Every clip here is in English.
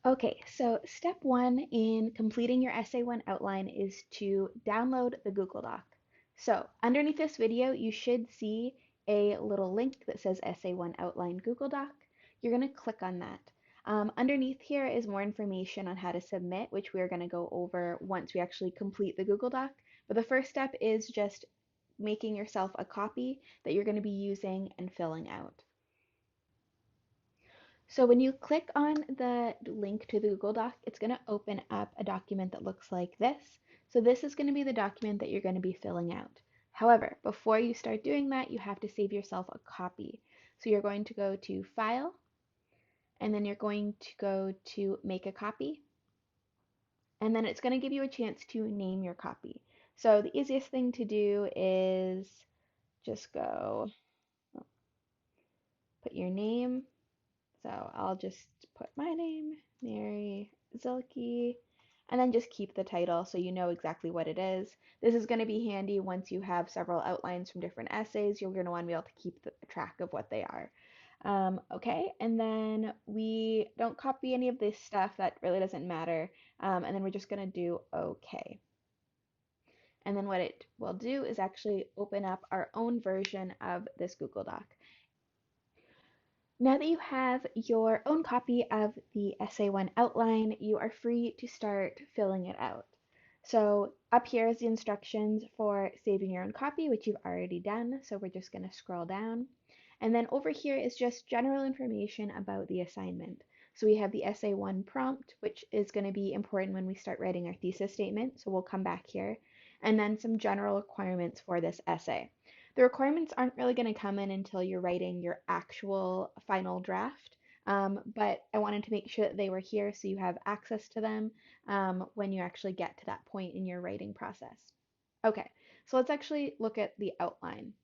Okay, so step one in completing your Essay 1 outline is to download the Google Doc. So underneath this video, you should see a little link that says Essay 1 Outline Google Doc. You're going to click on that. Underneath here is more information on how to submit, which we're going to go over once we actually complete the Google Doc. But the first step is just making yourself a copy that you're going to be using and filling out. So when you click on the link to the Google Doc, it's going to open up a document that looks like this. So this is going to be the document that you're going to be filling out. However, before you start doing that, you have to save yourself a copy. So you're going to go to File, and then you're going to go to Make a Copy, and then it's going to give you a chance to name your copy. So the easiest thing to do is just go put your name. So I'll just put my name, Mary Zilke, and then just keep the title so you know exactly what it is. This is going to be handy once you have several outlines from different essays. You're going to want to be able to keep track of what they are. Okay, and then we don't copy any of this stuff. That really doesn't matter. And then we're just going to do OK. And then what it will do is actually open up our own version of this Google Doc. Now that you have your own copy of the Essay 1 outline, you are free to start filling it out. So up here is the instructions for saving your own copy, which you've already done. So we're just going to scroll down. And then over here is just general information about the assignment. So we have the Essay 1 prompt, which is going to be important when we start writing our thesis statement. So we'll come back here. And then some general requirements for this essay. The requirements aren't really going to come in until you're writing your actual final draft, but I wanted to make sure that they were here so you have access to them when you actually get to that point in your writing process. Okay, so let's actually look at the outline.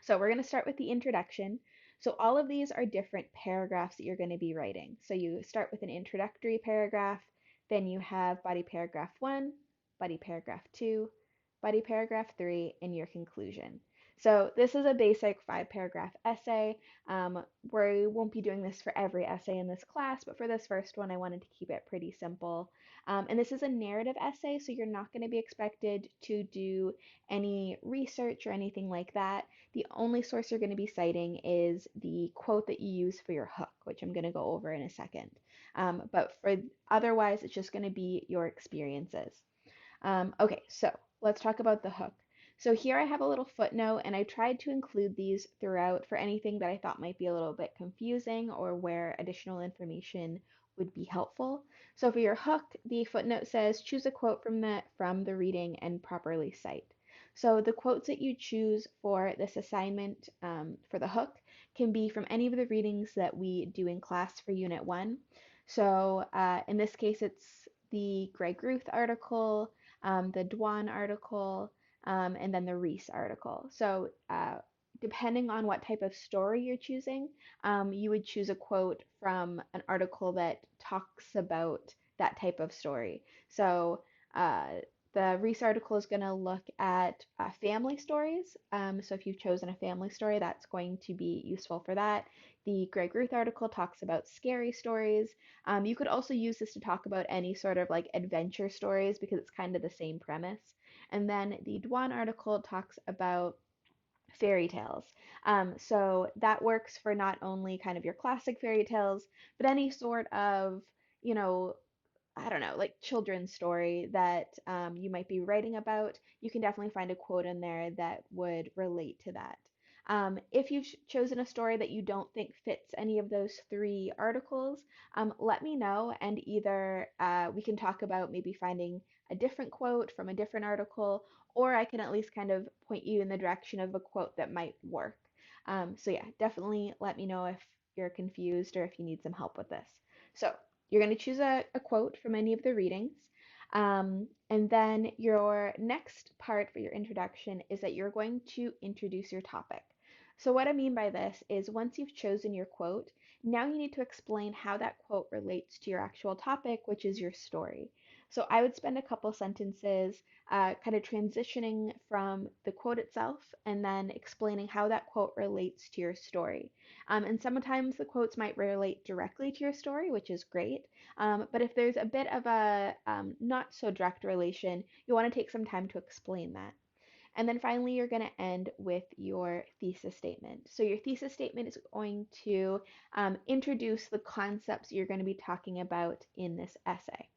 So we're going to start with the introduction. So all of these are different paragraphs that you're going to be writing. So you start with an introductory paragraph, then you have body paragraph 1, body paragraph 2, body paragraph 3, and your conclusion. So this is a basic 5-paragraph essay. We won't be doing this for every essay in this class, but for this first one, I wanted to keep it pretty simple. And this is a narrative essay, so you're not going to be expected to do any research or anything like that. The only source you're going to be citing is the quote that you use for your hook, which I'm going to go over in a second. But for otherwise, it's just going to be your experiences. Okay, so let's talk about the hook. So here I have a little footnote, and I tried to include these throughout for anything that I thought might be a little bit confusing or where additional information would be helpful. So for your hook, the footnote says choose a quote from the reading and properly cite. So the quotes that you choose for this assignment for the hook can be from any of the readings that we do in class for Unit 1. So in this case, it's the Greg Ruth article, the Dwan article, and then the Reese article. So depending on what type of story you're choosing, you would choose a quote from an article that talks about that type of story. So the Reese article is going to look at family stories. So if you've chosen a family story, that's going to be useful for that. The Greg Ruth article talks about scary stories. You could also use this to talk about any sort of like adventure stories because it's kind of the same premise. And then the Dwan article talks about fairy tales. So that works for not only kind of your classic fairy tales, but any sort of, you know, I don't know, like children's story that you might be writing about. You can definitely find a quote in there that would relate to that. If you've chosen a story that you don't think fits any of those 3 articles, let me know, and either we can talk about maybe finding a different quote from a different article, or I can at least kind of point you in the direction of a quote that might work. So yeah, definitely let me know if you're confused or if you need some help with this. So you're going to choose a quote from any of the readings. And then your next part for your introduction is that you're going to introduce your topic. So what I mean by this is once you've chosen your quote, now you need to explain how that quote relates to your actual topic, which is your story. So I would spend a couple sentences kind of transitioning from the quote itself and then explaining how that quote relates to your story. And sometimes the quotes might relate directly to your story, which is great. But if there's a bit of a not so direct relation, you want to take some time to explain that. And then finally, you're going to end with your thesis statement. So your thesis statement is going to introduce the concepts you're going to be talking about in this essay.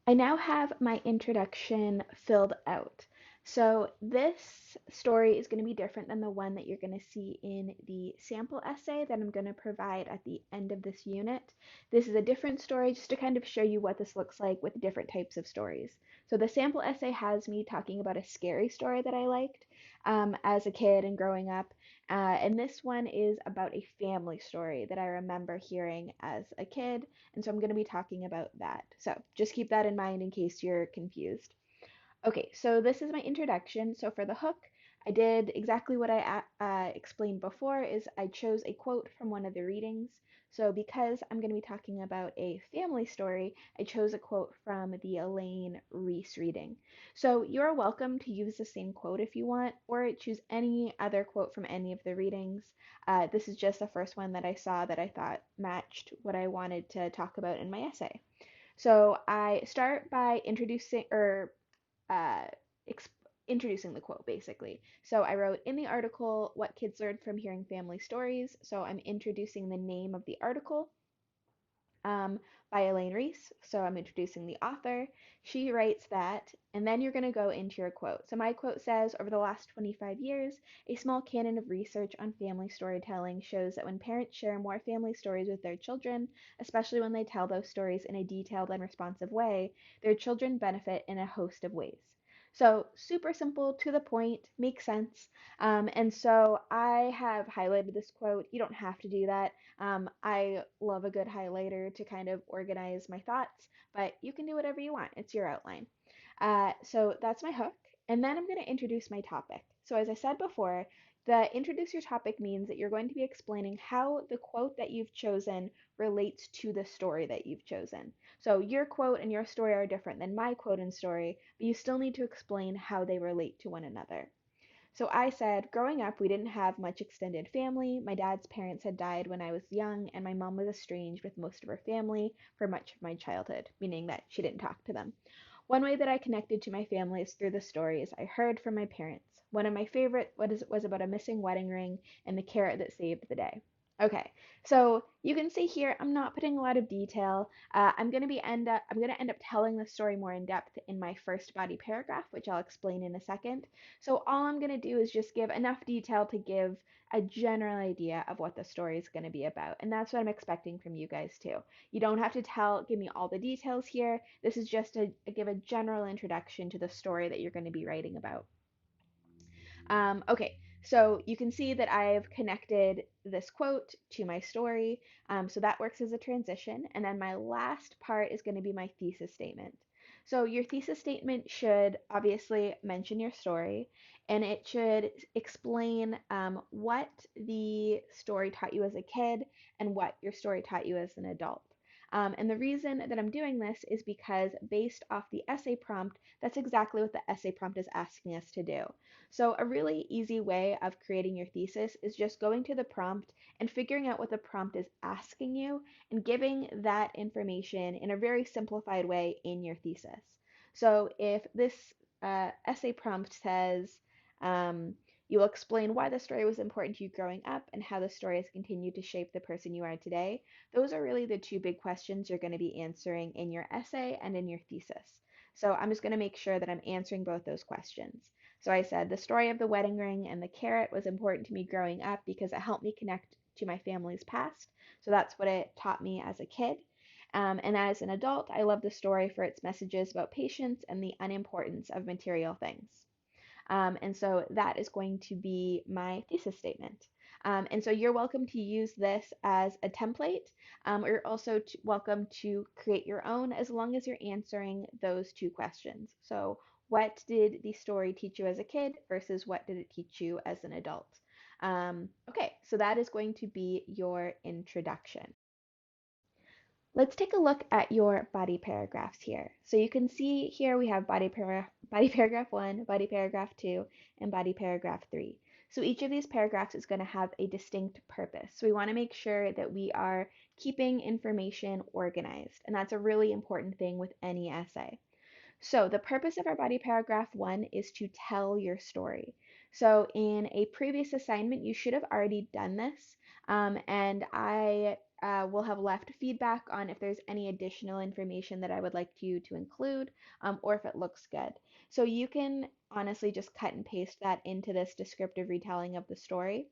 I now have my introduction filled out. So this story is going to be different than the one that you're going to see in the sample essay that I'm going to provide at the end of this unit. This is a different story just to kind of show you what this looks like with different types of stories. So the sample essay has me talking about a scary story that I liked as a kid and growing up. And this one is about a family story that I remember hearing as a kid, and so I'm going to be talking about that. So just keep that in mind in case you're confused. Okay, so this is my introduction. So for the hook, I did exactly what I explained before, is I chose a quote from one of the readings. So because I'm going to be talking about a family story, I chose a quote from the Elaine Reese reading. So you're welcome to use the same quote if you want, or choose any other quote from any of the readings. This is just the first one that I saw that I thought matched what I wanted to talk about in my essay. So I start by uh, exp- introducing the quote basically. So I wrote in the article, what kids learn from hearing family stories. So I'm introducing the name of the article um, by Elaine Reese. So I'm introducing the author. She writes that, and then you're going to go into your quote. So my quote says, over the last 25 years, a small canon of research on family storytelling shows that when parents share more family stories with their children, especially when they tell those stories in a detailed and responsive way, their children benefit in a host of ways. So super simple, to the point, makes sense. And so I have highlighted this quote. You don't have to do that. I love a good highlighter to kind of organize my thoughts, but you can do whatever you want. It's your outline. So that's my hook. And then I'm going to introduce my topic. So, as I said before, the introduce your topic means that you're going to be explaining how the quote that you've chosen relates to the story that you've chosen. So, your quote and your story are different than my quote and story, but you still need to explain how they relate to one another. So I said, growing up, we didn't have much extended family. My dad's parents had died when I was young, and my mom was estranged with most of her family for much of my childhood, meaning that she didn't talk to them. One way that I connected to my family is through the stories I heard from my parents. One of my favorite was about a missing wedding ring and the carrot that saved the day. Okay, so you can see here I'm not putting a lot of detail. I'm gonna end up telling the story more in depth in my first body paragraph, which I'll explain in a second. So all I'm gonna do is just give enough detail to give a general idea of what the story is gonna be about, and that's what I'm expecting from you guys too. You don't have to give me all the details here. This is just to give a general introduction to the story that you're going to be writing about. Okay, so you can see that I've connected this quote to my story. So that works as a transition. And then my last part is going to be my thesis statement. So your thesis statement should obviously mention your story, and it should explain what the story taught you as a kid and what your story taught you as an adult. And the reason that I'm doing this is because based off the essay prompt, that's exactly what the essay prompt is asking us to do. So a really easy way of creating your thesis is just going to the prompt and figuring out what the prompt is asking you and giving that information in a very simplified way in your thesis. So if this essay prompt says, you will explain why the story was important to you growing up and how the story has continued to shape the person you are today. Those are really the two big questions you're going to be answering in your essay and in your thesis. So I'm just going to make sure that I'm answering both those questions. So I said the story of the wedding ring and the carrot was important to me growing up because it helped me connect to my family's past. So that's what it taught me as a kid. And as an adult, I love the story for its messages about patience and the unimportance of material things. And so that is going to be my thesis statement. And so you're welcome to use this as a template, or you're also welcome to create your own as long as you're answering those two questions. So, what did the story teach you as a kid versus what did it teach you as an adult? Okay, so that is going to be your introduction. Let's take a look at your body paragraphs here. So you can see here we have body paragraph 1, body paragraph 2, and body paragraph 3. So each of these paragraphs is going to have a distinct purpose. So we want to make sure that we are keeping information organized, and that's a really important thing with any essay. So, the purpose of our body paragraph 1 is to tell your story. So, in a previous assignment, you should have already done this, and I will have left feedback on if there's any additional information that I would like you to include, or if it looks good. So, you can honestly just cut and paste that into this descriptive retelling of the story.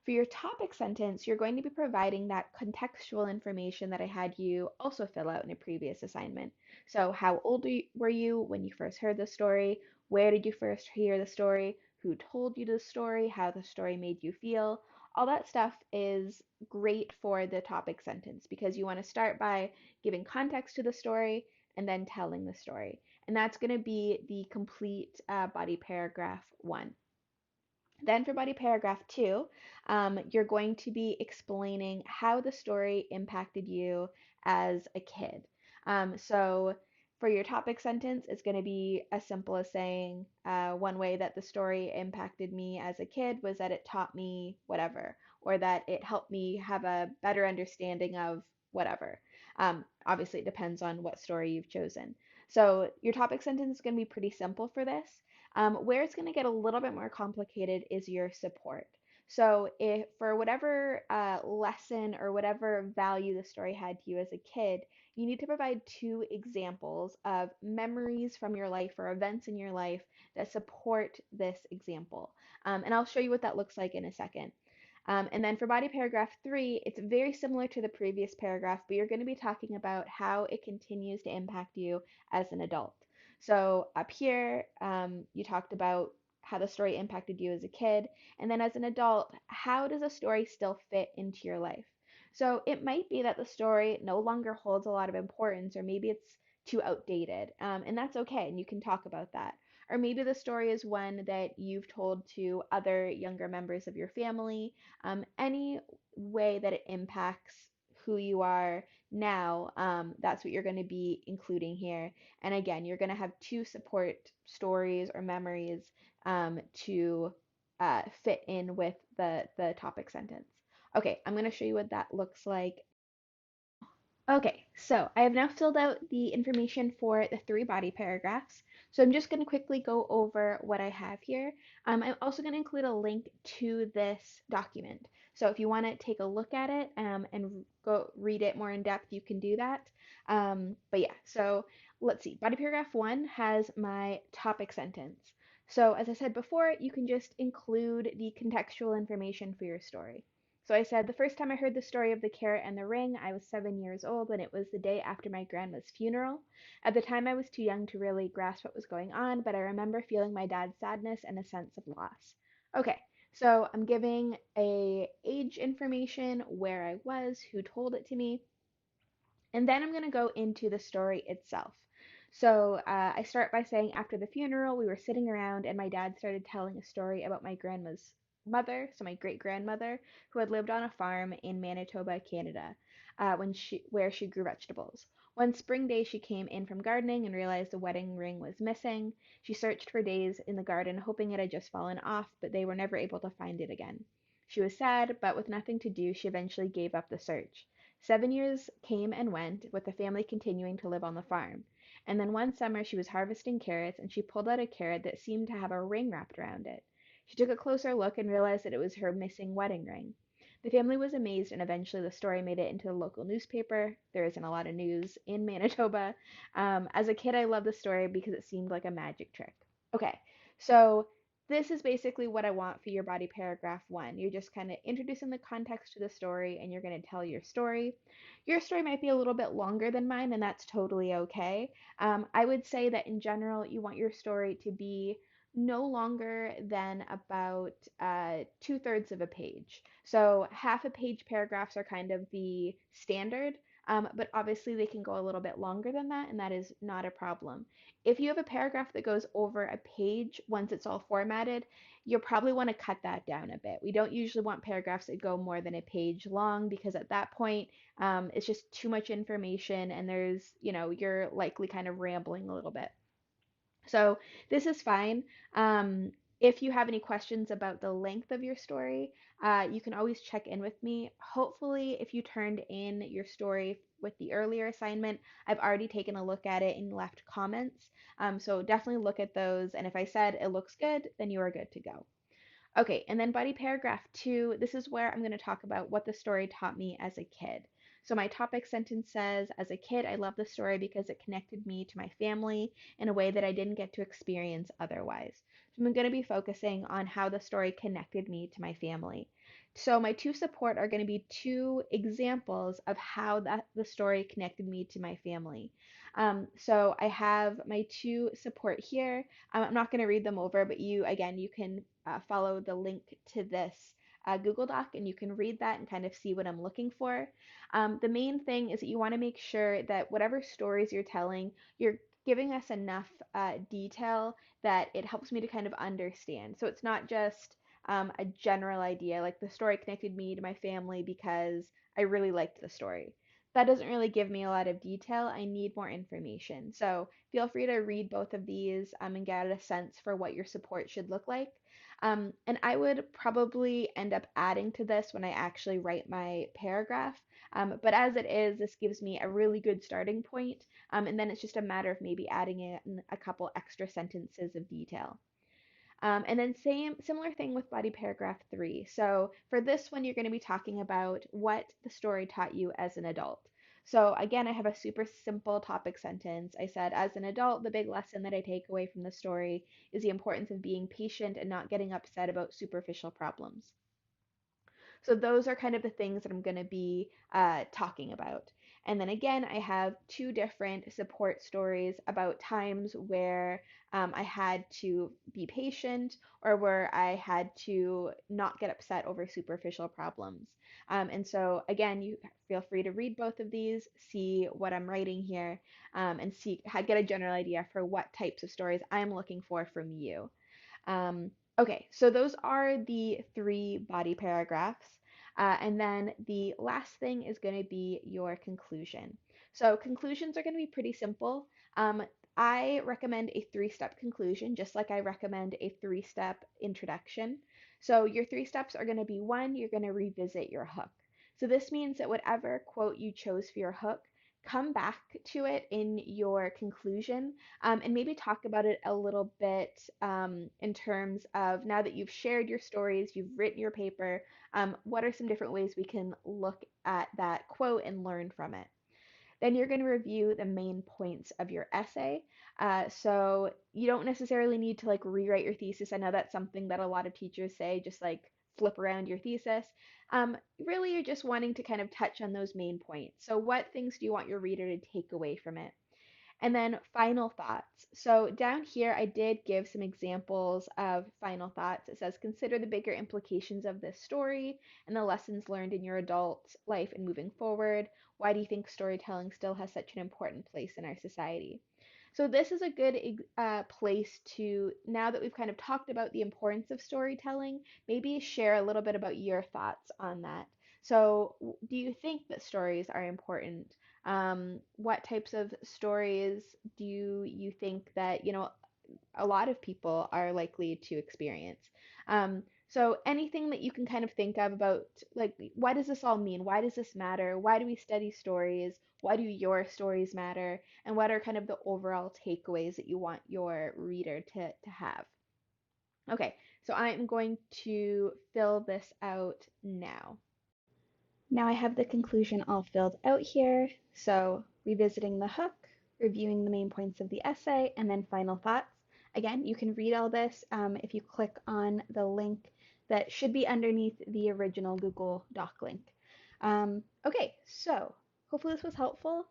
For your topic sentence, you're going to be providing that contextual information that I had you also fill out in a previous assignment. So, how old were you when you first heard the story? Where did you first hear the story? Who told you the story? How the story made you feel? All that stuff is great for the topic sentence because you want to start by giving context to the story and then telling the story. And that's going to be the complete body paragraph 1. Then for body paragraph 2, you're going to be explaining how the story impacted you as a kid. So for your topic sentence, it's going to be as simple as saying one way that the story impacted me as a kid was that it taught me whatever, or that it helped me have a better understanding of whatever. Obviously, it depends on what story you've chosen. So your topic sentence is going to be pretty simple for this. Where it's going to get a little bit more complicated is your support. So, if for whatever lesson or whatever value the story had to you as a kid, you need to provide two examples of memories from your life or events in your life that support this example. And I'll show you what that looks like in a second. And then for body paragraph 3, it's very similar to the previous paragraph, but you're going to be talking about how it continues to impact you as an adult. So up here, you talked about how the story impacted you as a kid, and then as an adult, how does a story still fit into your life? So it might be that the story no longer holds a lot of importance, or maybe it's too outdated, and that's okay, and you can talk about that. Or maybe the story is one that you've told to other younger members of your family. Any way that it impacts who you are now, that's what you're going to be including here. And again, you're going to have two support stories or memories to fit in with the topic sentence. Okay, I'm going to show you what that looks like. Okay, so I have now filled out the information for the 3 body paragraphs. So I'm just going to quickly go over what I have here. I'm also going to include a link to this document. So if you want to take a look at it and go read it more in depth, you can do that. But yeah, so let's see. Body paragraph 1 has my topic sentence. So as I said before, you can just include the contextual information for your story. So I said, the first time I heard the story of the carrot and the ring, I was 7 years old, and it was the day after my grandma's funeral. At the time, I was too young to really grasp what was going on, but I remember feeling my dad's sadness and a sense of loss. Okay, so I'm giving a age information, where I was, who told it to me, and then I'm going to go into the story itself. So I start by saying, after the funeral, we were sitting around, and my dad started telling a story about my grandma's mother, so my great grandmother, who had lived on a farm in Manitoba, Canada, where she grew vegetables. One spring day, she came in from gardening and realized the wedding ring was missing. She searched for days in the garden, hoping it had just fallen off, but they were never able to find it again. She was sad, but with nothing to do, she eventually gave up the search. 7 years came and went, with the family continuing to live on the farm. And then one summer she was harvesting carrots, and she pulled out a carrot that seemed to have a ring wrapped around it. She took a closer look and realized that it was her missing wedding ring. The family was amazed, and eventually the story made it into the local newspaper. There isn't a lot of news in Manitoba. As a kid, I loved the story because it seemed like a magic trick. Okay, so this is basically what I want for your body paragraph 1. You're just kind of introducing the context to the story, and you're going to tell your story. Your story might be a little bit longer than mine, and that's totally okay. I would say that in general, you want your story to be no longer than about 2/3 of a page. So half a page paragraphs are kind of the standard. but obviously they can go a little bit longer than that, and that is not a problem. If you have a paragraph that goes over a page once it's all formatted, you'll probably want to cut that down a bit. We don't usually want paragraphs that go more than a page long because at that point, it's just too much information and you're likely kind of rambling a little bit. So this is fine. If you have any questions about the length of your story, you can always check in with me. Hopefully, if you turned in your story with the earlier assignment, I've already taken a look at it and left comments. So definitely look at those. And if I said it looks good, then you are good to go. Okay, and then body paragraph 2, this is where I'm going to talk about what the story taught me as a kid. So my topic sentence says, as a kid, I love the story because it connected me to my family in a way that I didn't get to experience otherwise. So I'm going to be focusing on how the story connected me to my family. So my two support are going to be two examples of how the story connected me to my family. So I have my two support here. I'm not going to read them over, but you can follow the link to this Google Doc and you can read that and kind of see what I'm looking for. The main thing is that you want to make sure that whatever stories you're telling, you're giving us enough detail that it helps me to kind of understand. So it's not just a general idea, like the story connected me to my family because I really liked the story. That doesn't really give me a lot of detail. I need more information. So feel free to read both of these and get a sense for what your support should look like. And I would probably end up adding to this when I actually write my paragraph. But as it is, this gives me a really good starting point. And then it's just a matter of maybe adding in a couple extra sentences of detail. And then similar thing with body paragraph 3. So for this one, you're going to be talking about what the story taught you as an adult. So again, I have a super simple topic sentence. I said, as an adult, the big lesson that I take away from the story is the importance of being patient and not getting upset about superficial problems. So those are kind of the things that I'm going to be talking about. And then again, I have two different support stories about times where I had to be patient or where I had to not get upset over superficial problems. And so again, you feel free to read both of these, see what I'm writing here, and get a general idea for what types of stories I'm looking for from you. Okay, so those are the three body paragraphs. And then the last thing is going to be your conclusion. So conclusions are going to be pretty simple. I recommend a three-step conclusion, just like I recommend a three-step introduction. So your three steps are going to be one, you're going to revisit your hook. So this means that whatever quote you chose for your hook, come back to it in your conclusion and maybe talk about it a little bit in terms of now that you've shared your stories, you've written your paper, what are some different ways we can look at that quote and learn from it? Then you're going to review the main points of your essay. So you don't necessarily need to like rewrite your thesis. I know that's something that a lot of teachers say, just like flip around your thesis. Really, you're just wanting to kind of touch on those main points. So what things do you want your reader to take away from it? And then final thoughts. So down here, I did give some examples of final thoughts. It says, consider the bigger implications of this story and the lessons learned in your adult life and moving forward. Why do you think storytelling still has such an important place in our society? So this is a good place to, now that we've kind of talked about the importance of storytelling, maybe share a little bit about your thoughts on that. So do you think that stories are important? What types of stories do you think that, a lot of people are likely to experience? So anything that you can kind of think of about, like, why does this all mean? Why does this matter? Why do we study stories? Why do your stories matter? And what are kind of the overall takeaways that you want your reader to have? Okay, so I'm going to fill this out now. Now I have the conclusion all filled out here. So revisiting the hook, reviewing the main points of the essay, and then final thoughts. Again, you can read all this if you click on the link that should be underneath the original Google Doc link. Okay, so hopefully this was helpful.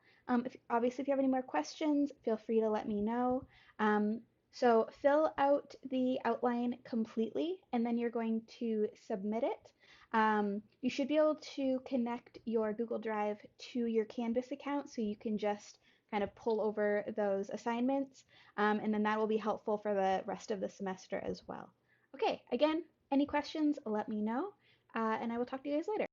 Obviously, if you have any more questions, feel free to let me know. So fill out the outline completely, and then you're going to submit it. You should be able to connect your Google Drive to your Canvas account so you can just kind of pull over those assignments, and then that will be helpful for the rest of the semester as well. Okay, again, any questions, let me know, and I will talk to you guys later.